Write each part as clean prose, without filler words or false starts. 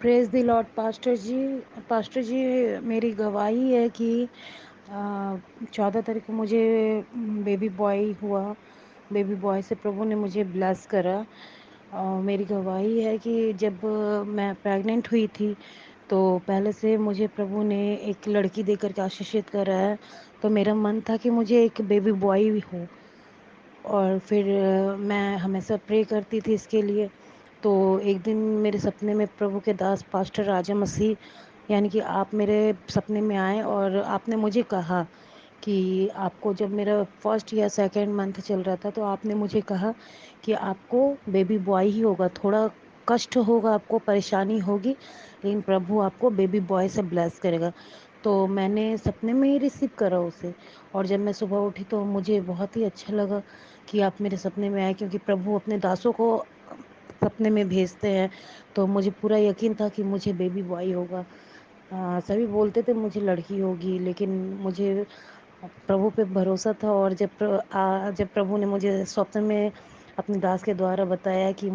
Praise the Lord pastor जी मेरी गवाही है कि 14 तारीख को मुझे बेबी बॉय हुआ। बेबी बॉय से प्रभु ने मुझे ब्लेस करा। मेरी गवाही है कि जब मैं प्रेग्नेंट हुई थी तो पहले से मुझे प्रभु ने एक लड़की देकर के आशीषित करा है। तो मेरा मन था कि मुझे एक बेबी बॉय हो और फिर मैं हमेशा प्रे करती थी इसके लिए। तो एक दिन मेरे सपने में प्रभु के दास पास्टर राजा मसीह यानी कि आप मेरे सपने में आए और आपने मुझे कहा कि आपको जब मेरा फर्स्ट या सेकंड मंथ चल रहा था तो आपने मुझे कहा कि आपको बेबी बॉय ही होगा। थोड़ा कष्ट होगा, आपको परेशानी होगी, लेकिन प्रभु आपको बेबी बॉय से ब्लेस करेगा। तो मैंने सपने में ही रिसीव करा उसे और जब मैं सुबह उठी तो मुझे बहुत ही अच्छा लगा कि आप मेरे सपने में आए, क्योंकि प्रभु अपने दासों को सपने में भेजते हैं। तो मुझे पूरा यकीन था कि मुझे बेबी बॉय होगा। सभी बोलते थे मुझे लड़की होगी, लेकिन मुझे प्रभु पे भरोसा था। और जब प्रभु ने मुझे स्वप्न में अपने दास के द्वारा बताया कि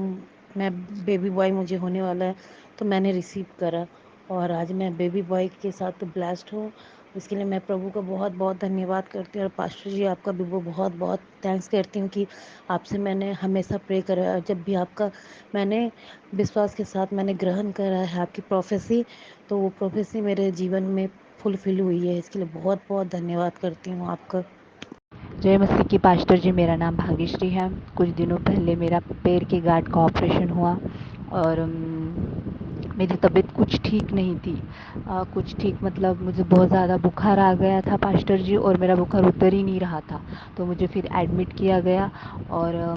मैं बेबी बॉय मुझे होने वाला है, तो मैंने रिसीव करा और आज मैं बेबी बॉय के साथ ब्लेस्ड हूँ। इसके लिए मैं प्रभु का बहुत बहुत धन्यवाद करती हूँ और पास्टर जी आपका भी वो बहुत बहुत थैंक्स करती हूँ कि आपसे मैंने हमेशा प्रे करा है। जब भी आपका मैंने विश्वास के साथ मैंने ग्रहण करा है आपकी प्रोफेसी, तो वो प्रोफेसी मेरे जीवन में फुलफिल हुई है। इसके लिए बहुत बहुत धन्यवाद करती हूँ आपका। जय मसीह की पास्टर जी, मेरा नाम भाग्यश्री है। कुछ दिनों पहले मेरा पैर के गार्ड का ऑपरेशन हुआ और मेरी तबीयत कुछ ठीक नहीं थी। कुछ ठीक मतलब मुझे बहुत ज़्यादा बुखार आ गया था पास्टर जी, और मेरा बुखार उतर ही नहीं रहा था। तो मुझे फिर एडमिट किया गया और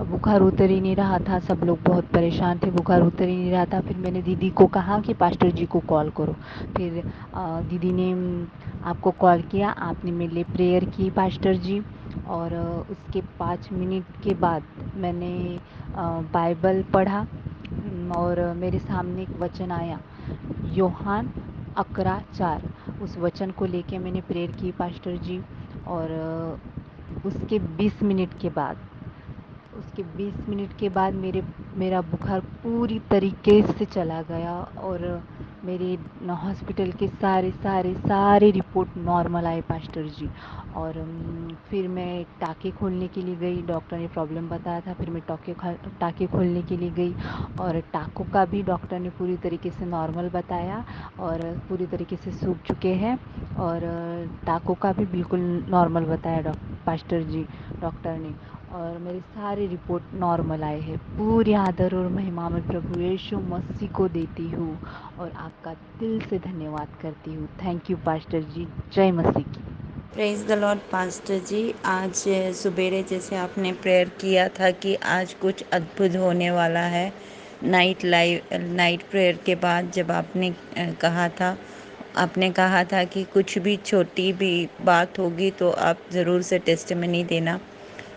बुखार उतर ही नहीं रहा था। सब लोग बहुत परेशान थे, बुखार उतर ही नहीं रहा था। फिर मैंने दीदी को कहा कि पास्टर जी को कॉल करो। फिर दीदी ने आपको कॉल किया, आपने मेरे लिए प्रेयर की पास्टर जी। और उसके 5 मिनट के बाद मैंने बाइबल पढ़ा और मेरे सामने एक वचन आया, यूहान 11:4। उस वचन को लेके मैंने प्रेयर की पास्टर जी। और उसके 20 मिनट के बाद उसके 20 मिनट के बाद मेरा बुखार पूरी तरीके से चला गया और मेरे हॉस्पिटल के सारे रिपोर्ट नॉर्मल आए पास्टर जी। और फिर मैं टाँके खोलने के लिए गई, डॉक्टर ने प्रॉब्लम बताया था। फिर मैं टाँके खोलने के लिए गई और टाँकों का भी डॉक्टर ने पूरी तरीके से नॉर्मल बताया और पूरी तरीके से सूख चुके हैं। और टाँकों का भी बिल्कुल नॉर्मल बताया पास्टर जी डॉक्टर ने। और मेरे सारे रिपोर्ट नॉर्मल आए हैं। पूरी आदर और महिमा मैं प्रभु यीशु मसीह को देती हूँ और आपका दिल से धन्यवाद करती हूँ। थैंक यू पास्टर जी। जय मसीह की। प्रेज़ द लॉर्ड पास्टर जी। आज सुबेरे जैसे आपने प्रेयर किया था कि आज कुछ अद्भुत होने वाला है, नाइट प्रेयर के बाद जब आपने कहा था कि कुछ भी छोटी भी बात होगी तो आप ज़रूर से टेस्टिमनी देना।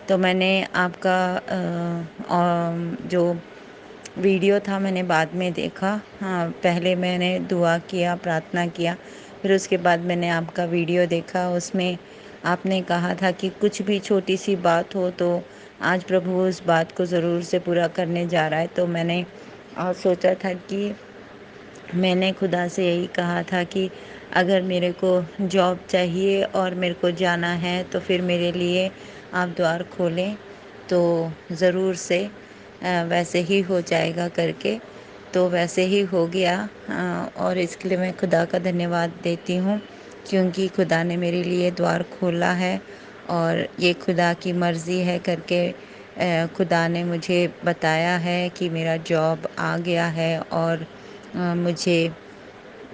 तो मैंने आपका जो वीडियो था मैंने बाद में देखा। हाँ, पहले मैंने दुआ किया, प्रार्थना किया, फिर उसके बाद मैंने आपका वीडियो देखा। उसमें आपने कहा था कि कुछ भी छोटी सी बात हो तो आज प्रभु उस बात को ज़रूर से पूरा करने जा रहा है। तो मैंने सोचा था कि मैंने खुदा से यही कहा था कि अगर मेरे को जॉब चाहिए और मेरे को जाना है तो फिर मेरे लिए आप द्वार खोलें। तो ज़रूर से वैसे ही हो जाएगा करके, तो वैसे ही हो गया। और इसके लिए मैं खुदा का धन्यवाद देती हूँ, क्योंकि खुदा ने मेरे लिए द्वार खोला है और ये खुदा की मर्ज़ी है करके खुदा ने मुझे बताया है कि मेरा जॉब आ गया है और मुझे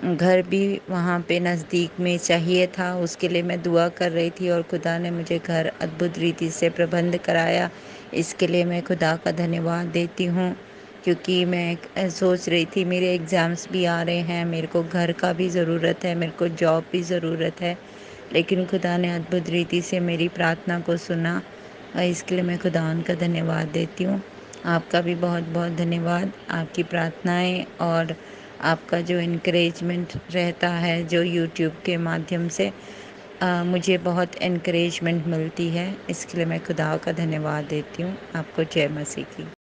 घर भी वहाँ पे नज़दीक में चाहिए था। उसके लिए मैं दुआ कर रही थी और खुदा ने मुझे घर अद्भुत रीति से प्रबंध कराया। इसके लिए मैं खुदा का धन्यवाद देती हूँ, क्योंकि मैं सोच रही थी मेरे एग्ज़ाम्स भी आ रहे हैं, मेरे को घर का भी ज़रूरत है, मेरे को जॉब भी ज़रूरत है, लेकिन खुदा ने अद्भुत रीति से मेरी प्रार्थना को सुना। इसके लिए मैं खुदा का धन्यवाद देती हूँ। आपका भी बहुत बहुत धन्यवाद। आपकी प्रार्थनाएं और आपका जो इनकरेजमेंट रहता है, जो यूट्यूब के माध्यम से मुझे बहुत इनकरेजमेंट मिलती है। इसके लिए मैं खुदा का धन्यवाद देती हूँ। आपको जय मसीह की।